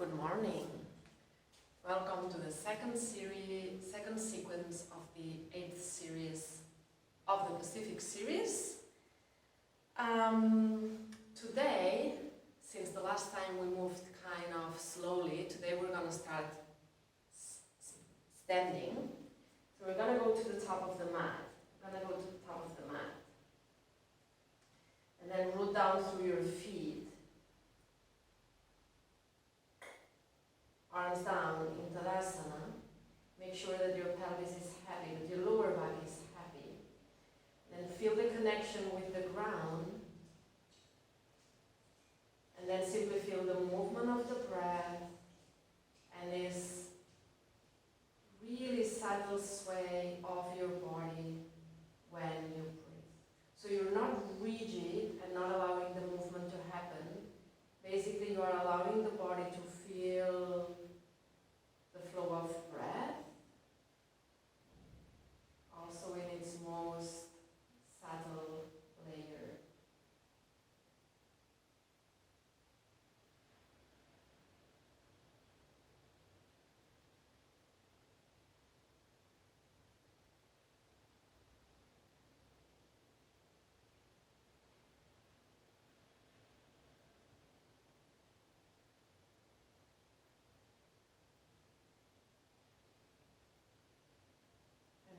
Good morning. Welcome to the second sequence of the 8th series of the Pacific series. Today, since the last time we moved kind of slowly, today we're going to start standing. So we're going to go to the top of the mat. And then root down through your feet. Arms down in Tadasana. Make sure that your pelvis is heavy, that your lower body is heavy. Then feel the connection with the ground. And then simply feel the movement of the breath and this really subtle sway of your body when you breathe. So you're not rigid and not allowing the movement to happen. Basically, you are allowing the body to feel the flow of breath, also in its most subtle layer.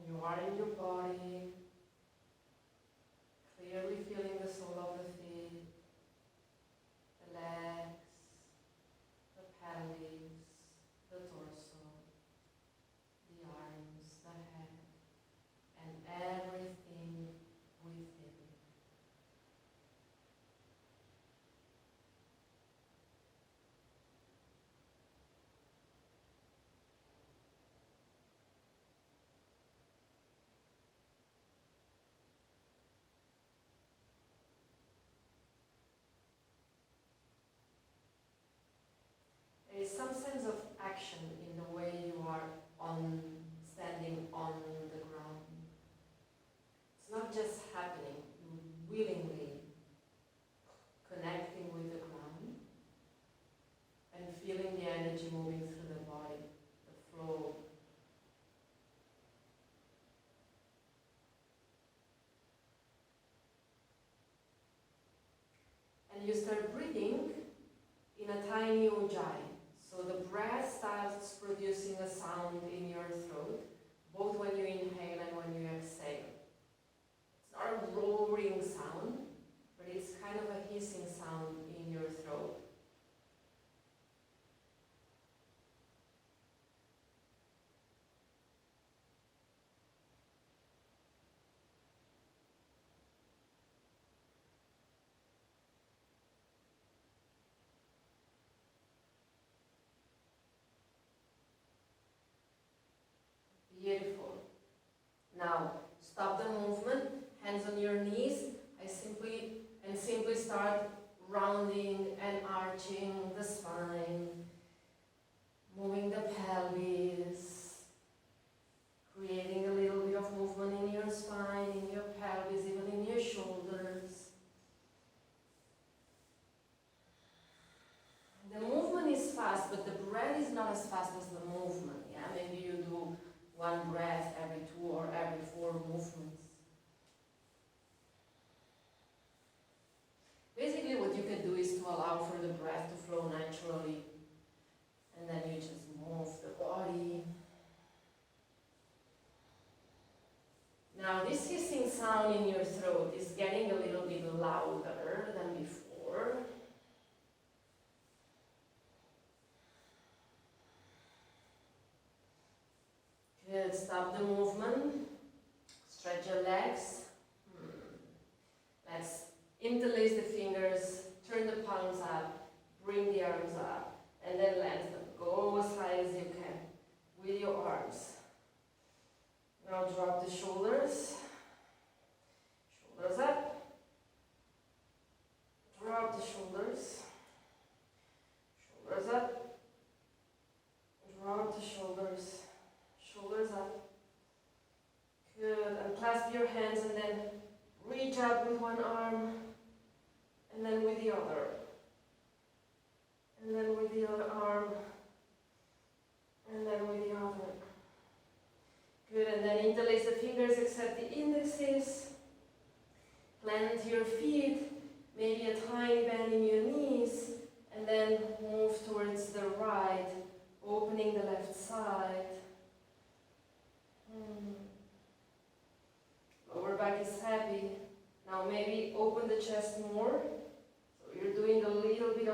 You are in your body, clearly feeling the sole of the feet, the legs, the pelvis, the torso, the arms, the head, and everything within. There is some sense of action in the way you are standing on the ground. It's not just happening, you willingly connecting with the ground and feeling the energy moving through the body, the flow. And you start breathing in a tiny ujjayi. So the breath starts producing a sound in your throat, both when you inhale and when you exhale. It's not a roaring sound, but it's kind of a hissing sound in your throat. Beautiful. Now, stop the movement, hands on your knees. Simply start rounding and arching the spine, moving the pelvis, creating a little bit of movement in your spine, in your pelvis, even in your shoulders. The movement is fast, but the breath is not as fast as the movement. Yeah, maybe you do one breath every 2 or every 4 movements. Basically, what you can do is to allow for the breath to flow naturally, and then you just move the body. Now, this hissing sound in your throat is getting a little bit louder than before. Good. Stop the movement. Stretch your legs. Let's interlace the fingers, turn the palms up, bring the arms up, and then lengthen them. Go as high as you can with your arms. Now drop the shoulders. Shoulders up. Drop the shoulders. Shoulders up. Drop the shoulders. Shoulders up. Good. And clasp your hands and then reach up with one arm and then with the other. And then with the other arm,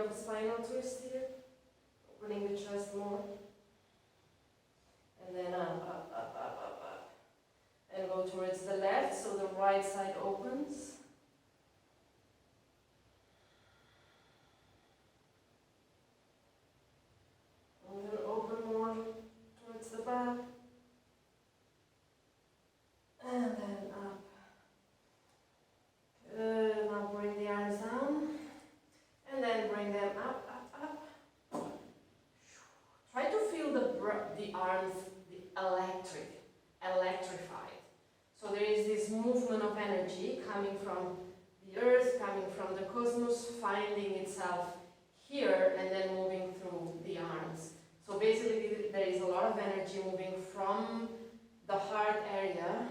of a spinal twist here, opening the chest more. And then up. And go towards the left, so the right side opens. I'm going to open more towards the back. And then up. Good. Now bring the arms down. And then bring them up. Try to feel the arms electrified. So there is this movement of energy coming from the earth, coming from the cosmos, finding itself here and then moving through the arms. So basically there is a lot of energy moving from the heart area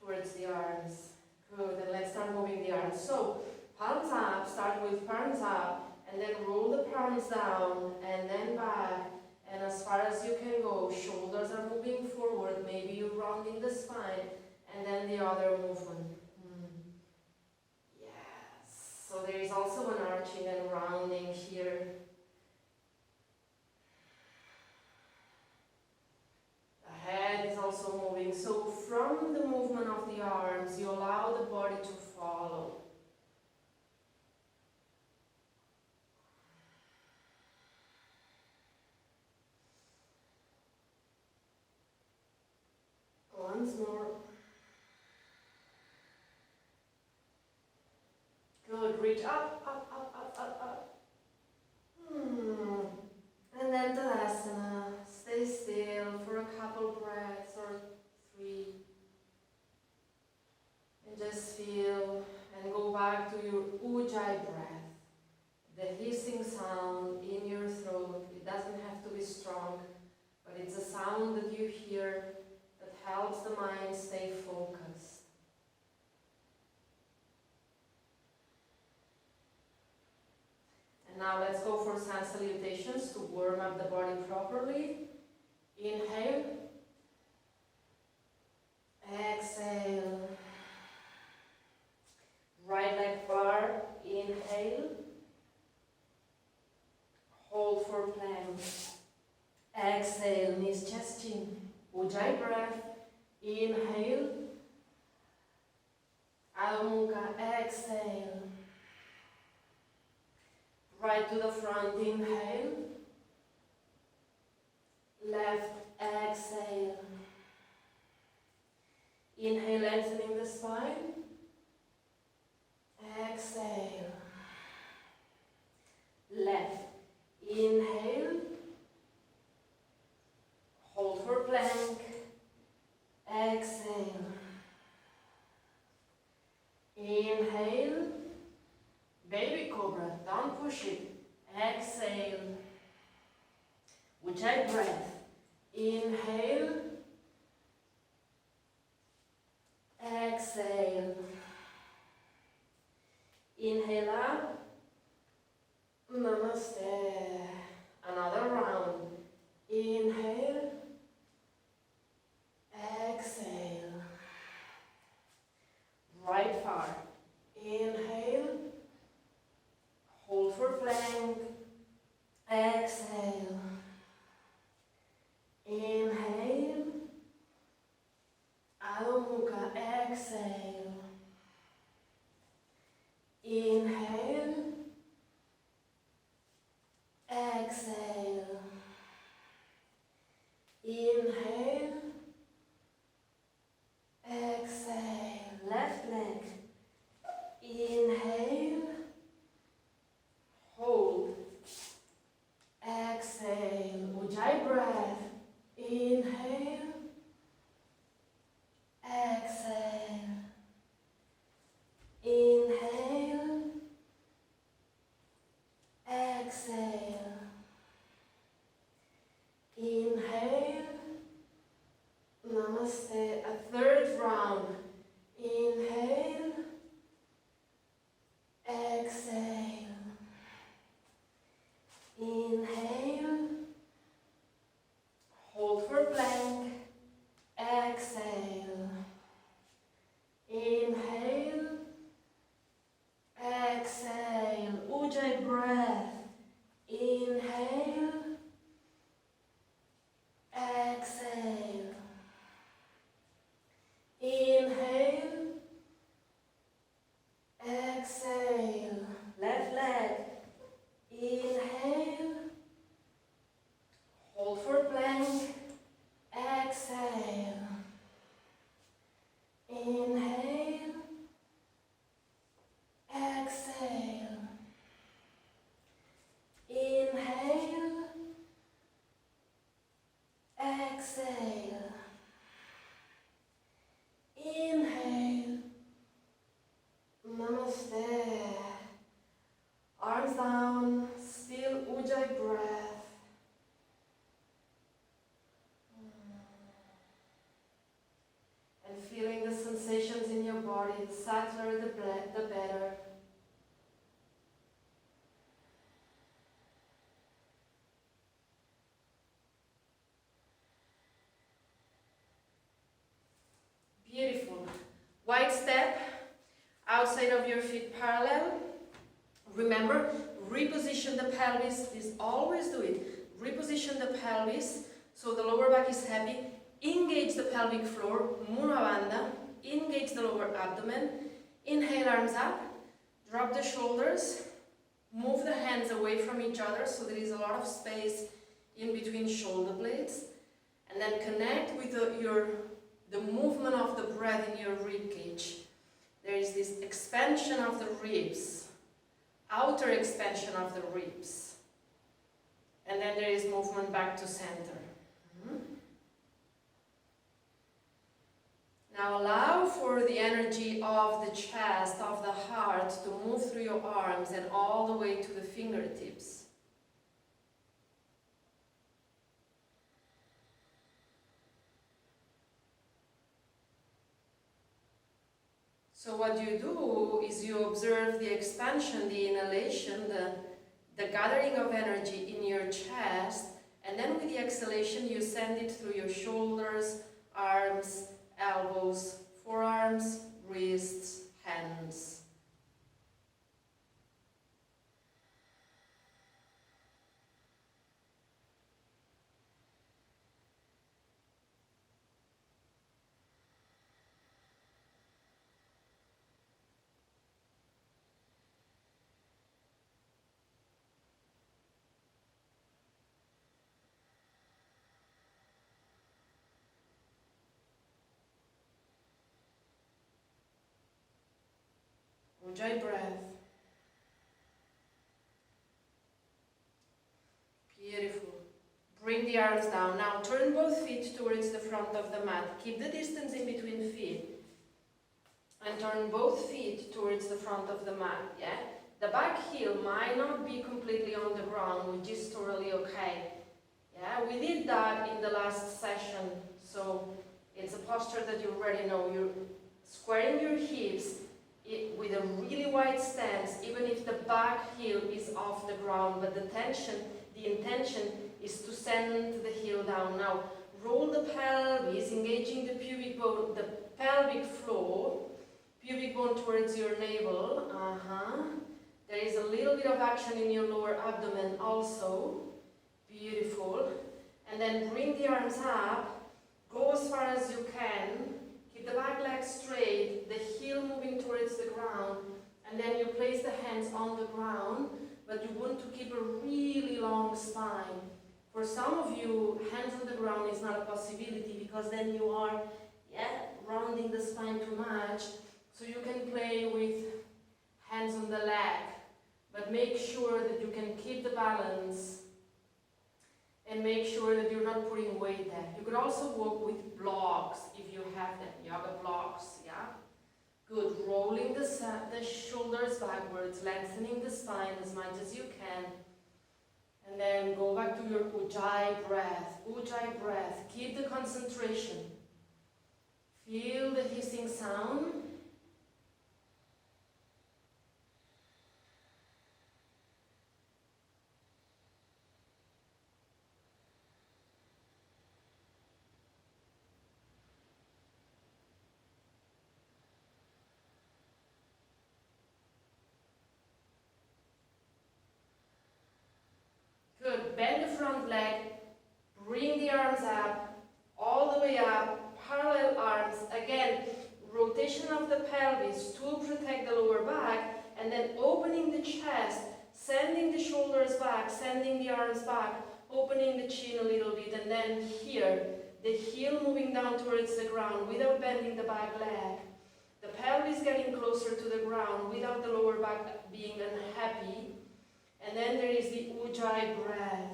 towards the arms. Good, and let's start moving the arms. So palms up, start with palms up, and then roll the palms down, and then back, and as far as you can go. Shoulders are moving forward, maybe you're rounding the spine, and then the other movement. Yes, so there is also an arching and rounding here. The head is also moving, so from the movement of the arms, you allow the body to follow. Once more. Good, reach up. And then Tadasana. Stay still for a couple breaths or 3. And just feel and go back to your Ujjayi breath. The hissing sound in your throat. It doesn't have to be strong, but it's a sound that you hear that helps the mind stay focused. And now let's go for sun salutations to warm up the body properly. Inhale. Exhale. Right leg bar. Inhale. Hold for plank. Exhale, knees, chest, chin. Ujjayi breath. Inhale. Adho Mukha. Exhale. Right to the front. Inhale. Left. Exhale. Inhale, lengthening the spine. Exhale. Left. Inhale. Hold for plank. Exhale. Inhale. Baby cobra. Don't push it. Exhale. Ujjayi breath. Inhale. Exhale. Inhale up. Namaste. Another round. Inhale. Exhale. Right far. Inhale. Hold for plank. Exhale. Inhale. Adho Mukha. Exhale. Inhale. Exhale. Inhale. Exhale. Left leg. Inhale. Hold. Exhale. Ujjayi breath. Inhale. Exhale. Inhale. Exhale. Inhale. Namaste. A third round. Inhale. Exhale. Inhale. Hold for plank. Exhale. Inhale. Exhale. Ujjayi breath. down, still Ujjayi breath. And feeling the sensations in your body, the subtler the better. Beautiful. Wide step, outside of your feet parallel. Remember, reposition the pelvis, please always do it. Reposition the pelvis so the lower back is happy. Engage the pelvic floor, Mula Bandha. Engage the lower abdomen. Inhale, arms up. Drop the shoulders. Move the hands away from each other so there is a lot of space in between shoulder blades. And then connect with the movement of the breath in your rib cage. There is this expansion of the ribs, outer expansion of the ribs. And then there is movement back to center. Now allow for the energy of the chest, of the heart to move through your arms and all the way to the fingertips. So what you do is you observe the expansion, the inhalation, the gathering of energy in your chest, and then with the exhalation you send it through your shoulders, arms, elbows, forearms, wrists, hands. Ujjayi breath. Beautiful. Bring the arms down. Now turn both feet towards the front of the mat. Keep the distance in between feet. And turn both feet towards the front of the mat, yeah? The back heel might not be completely on the ground, which is totally okay. Yeah, we did that in the last session, so it's a posture that you already know. You're squaring your hips with a really wide stance, even if the back heel is off the ground, but the intention is to send the heel down. Now, roll the pelvis, engaging the pubic bone, the pelvic floor, pubic bone towards your navel. There is a little bit of action in your lower abdomen also. Beautiful. And then bring the arms up, go as far as you can. Keep the back leg straight, the heel moving towards the ground, and then you place the hands on the ground, but you want to keep a really long spine. For some of you, hands on the ground is not a possibility because then you are rounding the spine too much. So you can play with hands on the leg, but make sure that you can keep the balance and make sure that you're not putting weight there. You could also work with blocks if you have them, yoga blocks, yeah? Good, rolling the shoulders backwards, lengthening the spine as much as you can. And then go back to your Ujjayi breath. Ujjayi breath, keep the concentration. Feel the hissing sound. Good, bend the front leg, bring the arms up, all the way up, parallel arms, again, rotation of the pelvis to protect the lower back, and then opening the chest, sending the shoulders back, sending the arms back, opening the chin a little bit, and then here, the heel moving down towards the ground without bending the back leg. The pelvis getting closer to the ground without the lower back being unhappy. And then there is the Ujjayi breath.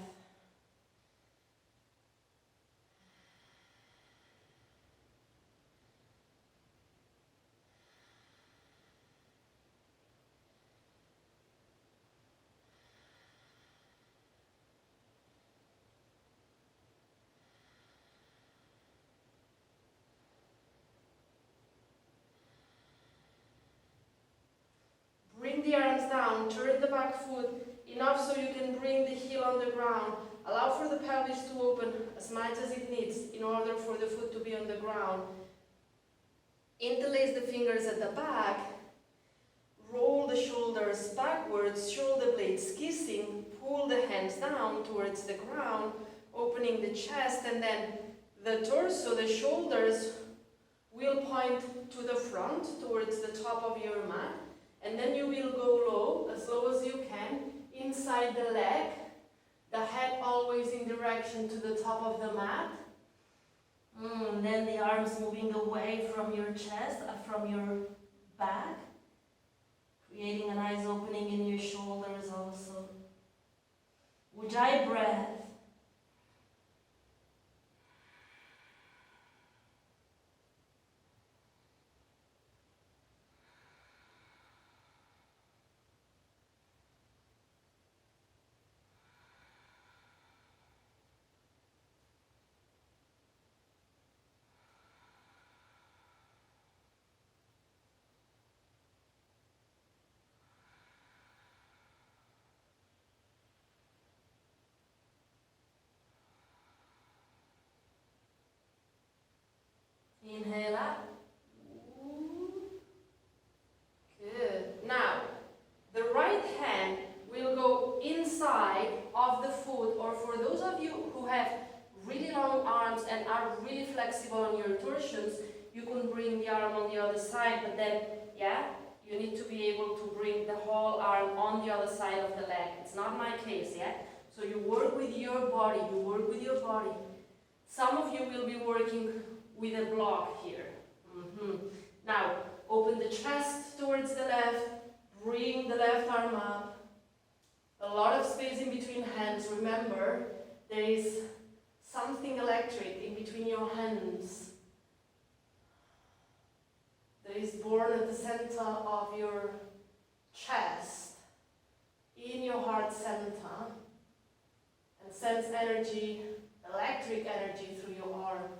turn the back foot enough so you can bring the heel on the ground. Allow for the pelvis to open as much as it needs in order for the foot to be on the ground. Interlace the fingers at the back. Roll the shoulders backwards, shoulder blades kissing. Pull the hands down towards the ground, opening the chest, and then the torso, the shoulders will point to the front towards the top of your mat. And then you will go low as you can, inside the leg, the head always in direction to the top of the mat. Then the arms moving away from your chest, from your back, creating a nice opening in your shoulders also. Ujjayi breath. Inhale up. Good. Now, the right hand will go inside of the foot, or for those of you who have really long arms and are really flexible on your torsions, you can bring the arm on the other side, but then, you need to be able to bring the whole arm on the other side of the leg. It's not my case, So you work with your body, Some of you will be working with a block here. Now, open the chest towards the left, bring the left arm up. A lot of space in between hands. Remember, there is something electric in between your hands that is born at the center of your chest, in your heart center, and sends energy, electric energy through your arms.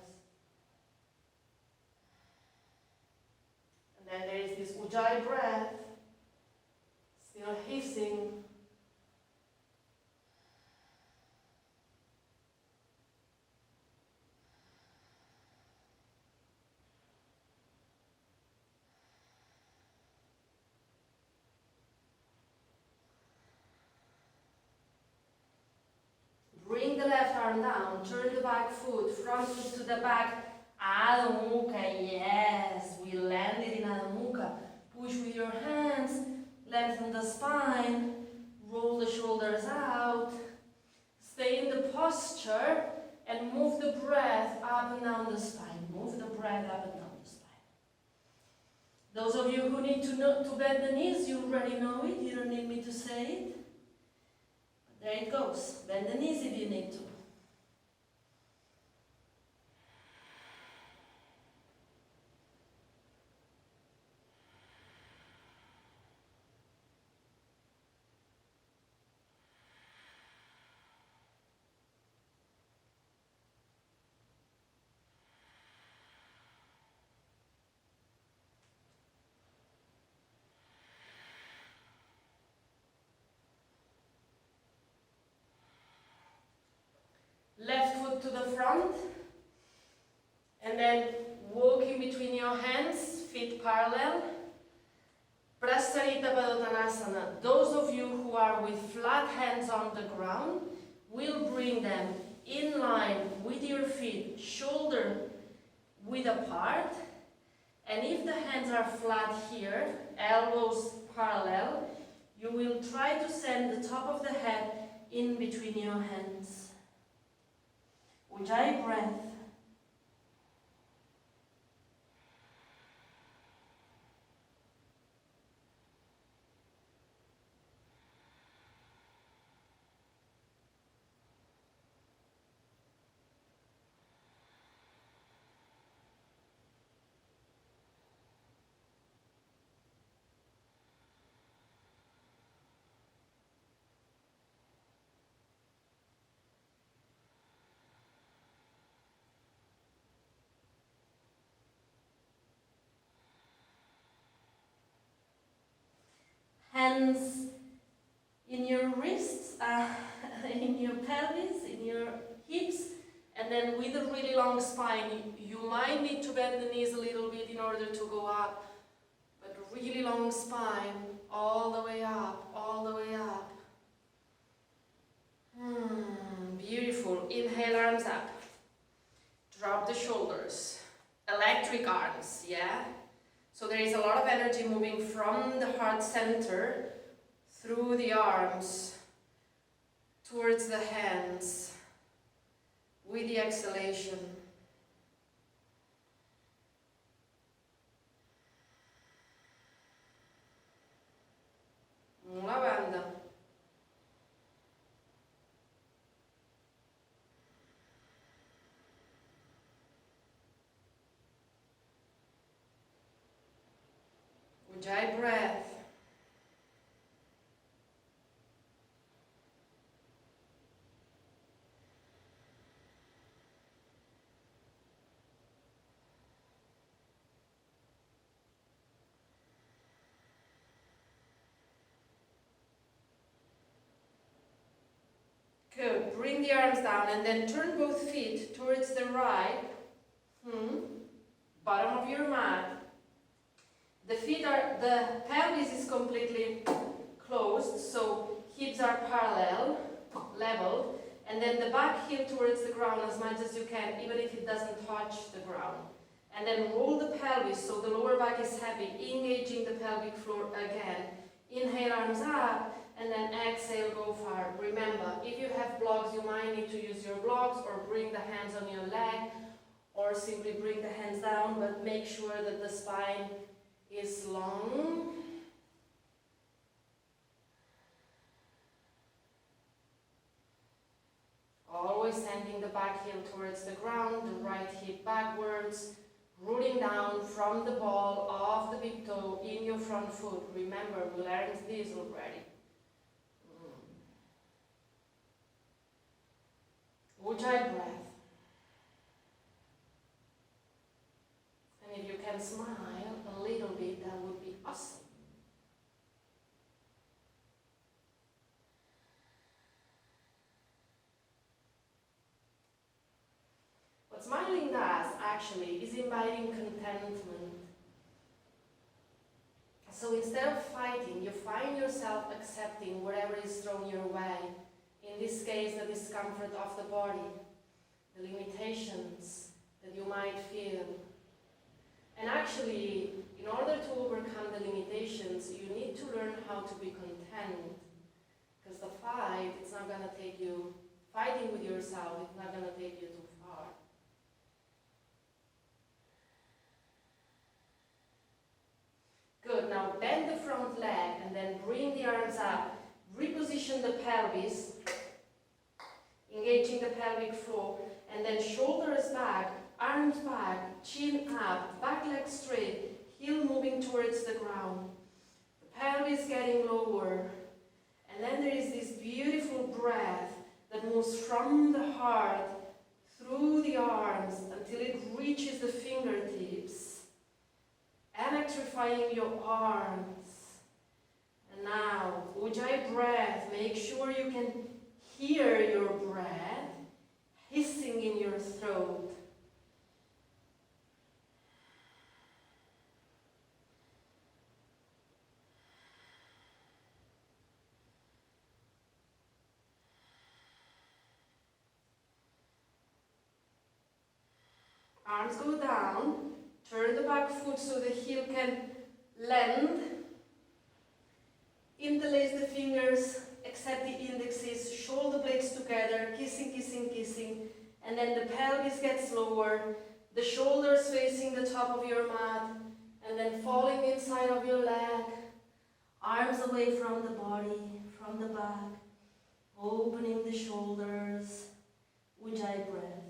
And then there is this Ujjayi breath, still hissing. Bring the left arm down, turn the back foot, front foot to the back. Adho Mukha, yes, we landed in Adho Mukha. Push with your hands, lengthen the spine, roll the shoulders out. Stay in the posture and move the breath up and down the spine. Move the breath up and down the spine. Those of you who need to bend the knees, you already know it. You don't need me to say it. But there it goes. Bend the knees if you need to. Left foot to the front, and then walk in between your hands, feet parallel. Prasarita Padottanasana. Those of you who are with flat hands on the ground will bring them in line with your feet, shoulder width apart. And if the hands are flat here, elbows parallel, you will try to send the top of the head in between your hands. Ujjayi breath. Hands in your pelvis, in your hips, and then with a really long spine, you might need to bend the knees a little bit in order to go up, but really long spine, all the way up, all the way up. Beautiful. Inhale, arms up. Drop the shoulders. Electric arms, yeah? So there is a lot of energy moving from the heart center through the arms towards the hands with the exhalation. Lavanda. Ujjayi breath. Good. Bring the arms down and then turn both feet towards the right, bottom of your mat. The pelvis is completely closed, so hips are parallel, leveled, and then the back heel towards the ground as much as you can, even if it doesn't touch the ground. And then roll the pelvis so the lower back is heavy, engaging the pelvic floor again. Inhale, arms up, and then exhale, go far. Remember, if you have blocks, you might need to use your blocks or bring the hands on your leg, or simply bring the hands down, but make sure that the spine is long. Always sending the back heel towards the ground, the right hip backwards, rooting down from the ball of the big toe in your front foot. Remember, we learned this already. Ujjayi breath. And if you can smile a little bit, that would be awesome. What smiling does, actually, is inviting contentment. So instead of fighting, you find yourself accepting whatever is thrown your way. In this case, the discomfort of the body, the limitations that you might feel. And actually, in order to overcome the limitations, you need to learn how to be content. Because the fight, it's not going to take you, fighting with yourself, it's not going to take you too far. Good, now bend the front leg and then bring the arms up. Reposition the pelvis, engaging the pelvic floor, and then shoulders back, arms back, chin up, back leg straight, heel moving towards the ground. The pelvis getting lower. And then there is this beautiful breath that moves from the heart through the arms until it reaches the fingertips, electrifying your arms. And now, Ujjayi breath, make sure you can hear your breath hissing in your throat. Arms go down, turn the back foot so the heel can land. Interlace the fingers, except the indexes, shoulder blades together, kissing, kissing, kissing. And then the pelvis gets lower, the shoulders facing the top of your mat, and then falling inside of your leg, arms away from the body, from the back, opening the shoulders, Ujjayi breath.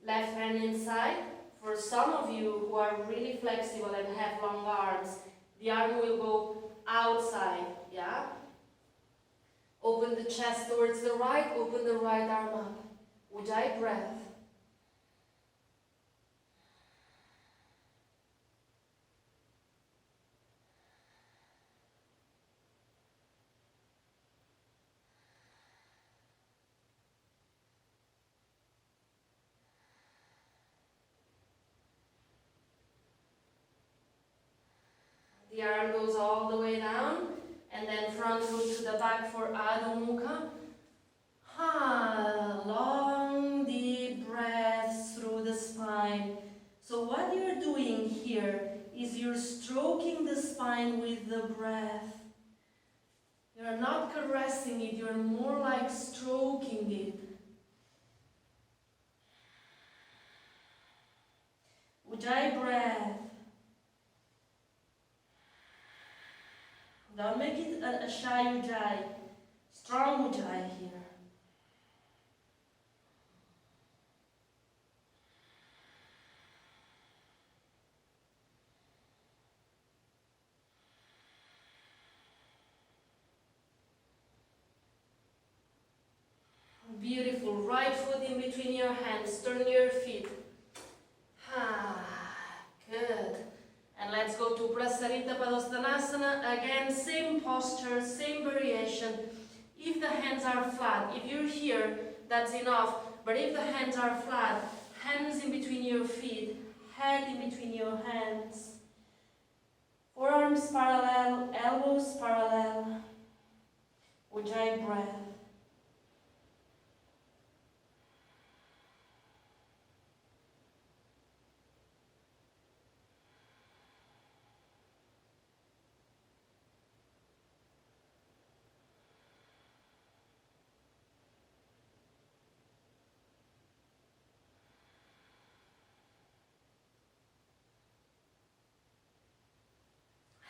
Left hand inside. For some of you who are really flexible and have long arms, the arm will go outside, yeah? Open the chest towards the right, open the right arm up. Ujjayi breath. The arm goes all the way down, and then front foot to the back for Adho Mukha. Long deep breaths through the spine. So what you're doing here is you're stroking the spine with the breath. You're not caressing it, you're more like stroking it. Ujjayi breath. Don't make it a shy Ujjayi. Strong Ujjayi here. Beautiful. Right foot in between your hands. Turn your feet. Good. And let's go to Prasarita Padottanasana. Again, same posture, same variation. If the hands are flat, if you're here, that's enough. But if the hands are flat, hands in between your feet, head in between your hands. Forearms parallel, elbows parallel. Ujjayi breath.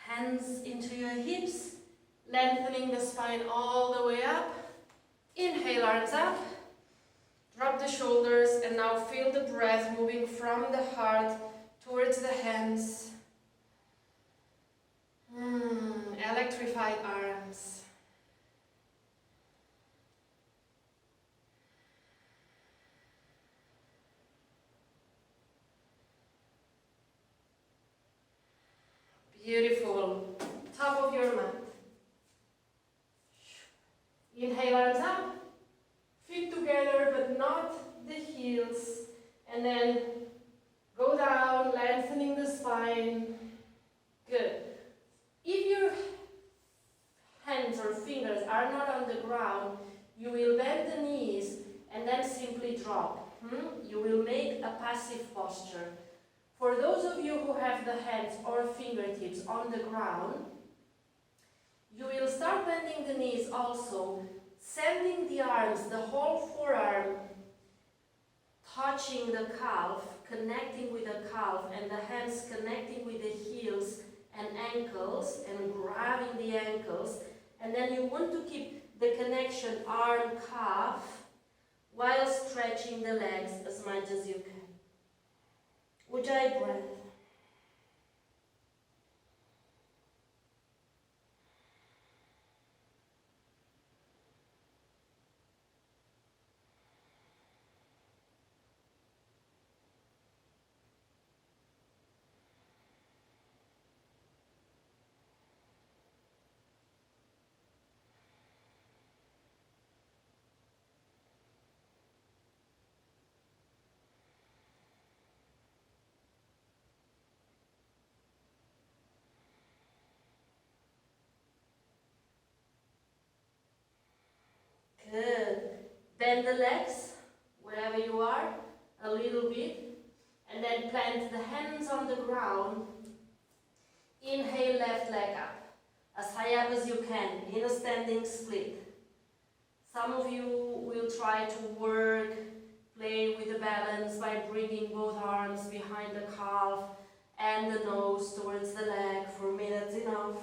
Hands into your hips, lengthening the spine all the way up. Inhale, arms up. Drop the shoulders, and now feel the breath moving from the heart towards the hands. Electrified arms. Beautiful. Top of your mat. Inhale, arms up. Feet together, but not the heels. And then go down, lengthening the spine. Good. If your hands or fingers are not on the ground, you will bend the knees and then simply drop. You will make a passive posture. For those of you who have the hands or fingertips on the ground, you will start bending the knees also, sending the arms, the whole forearm, touching the calf, connecting with the calf, and the hands connecting with the heels and ankles, and grabbing the ankles. And then you want to keep the connection arm-calf while stretching the legs as much as you can. Ujjayi breath. Good. Bend the legs, wherever you are, a little bit. And then plant the hands on the ground. Inhale, left leg up. As high up as you can, in a standing split. Some of you will try to work, play with the balance by bringing both arms behind the calf and the nose towards the leg. For me, that's enough.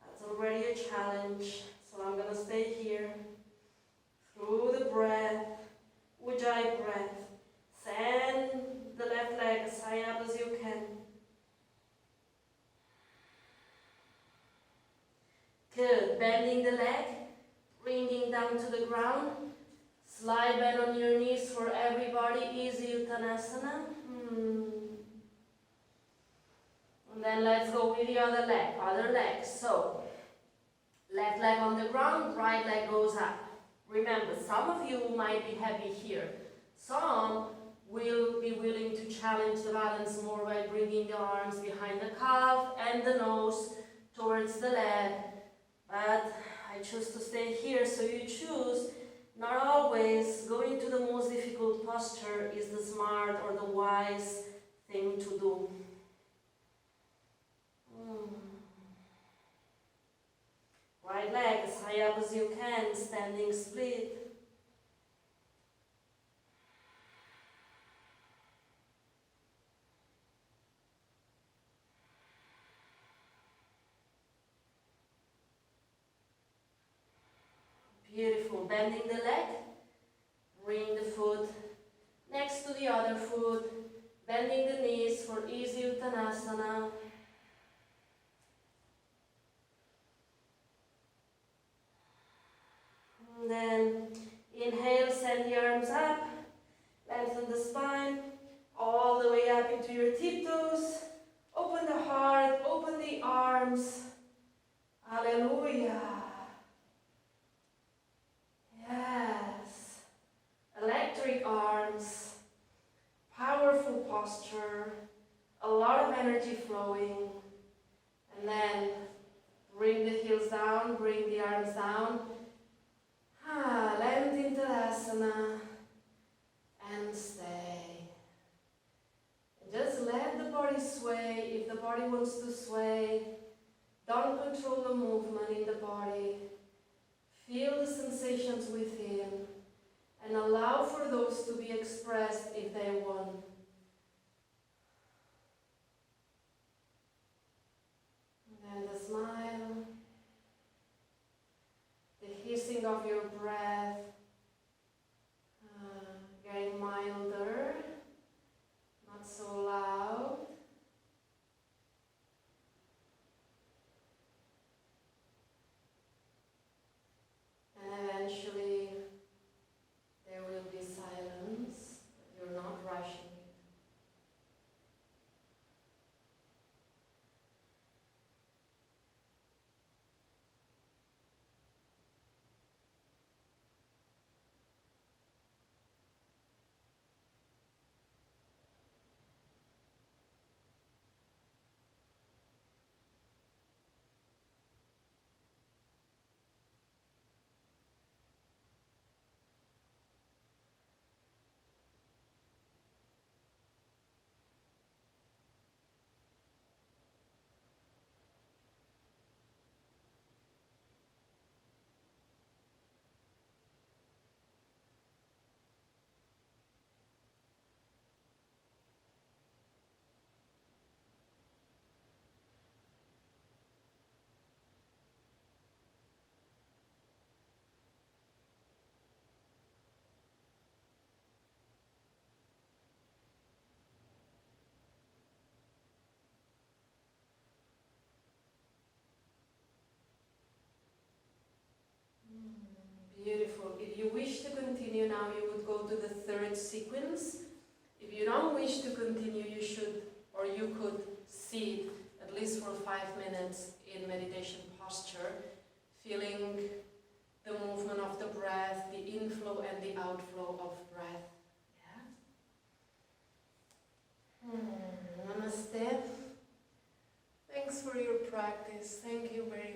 That's already a challenge. So I'm going to stay here. Through the breath, Ujjayi breath, bending the leg, bringing down to the ground. Slide bend on your knees for everybody, easy Uttanasana. And then let's go with the other leg. So, left leg on the ground, right leg goes up. Remember, some of you might be happy here. Some will be willing to challenge the balance more by bringing the arms behind the calf and the nose towards the leg. But I choose to stay here, so you choose. Not always going to the most difficult posture is the smart or the wise thing to do. Right leg as high up as you can, standing split. Beautiful. Bending the leg, bring the foot next to the other foot, bending the knees for easy Uttanasana. And then inhale, send the arms up, lengthen the spine, all the way up into your tiptoes. Open the heart, open the arms. Hallelujah. Yes. Electric arms, powerful posture, a lot of energy flowing. And then bring the heels down, bring the arms down. Land into Tadasana and stay. And just let the body sway. If the body wants to sway, don't control the movement in the body. Feel the sensations within and allow for those to be expressed if they want. And then the smile, the hissing of your breath, getting milder, not so loud. And eventually there will be silence, but you're not rushing it. Beautiful. If you wish to continue now, you would go to the third sequence. If you don't wish to continue, you should, or you could sit at least for 5 minutes in meditation posture, feeling the movement of the breath, the inflow and the outflow of breath. Yeah? Namaste. Thanks for your practice. Thank you very much.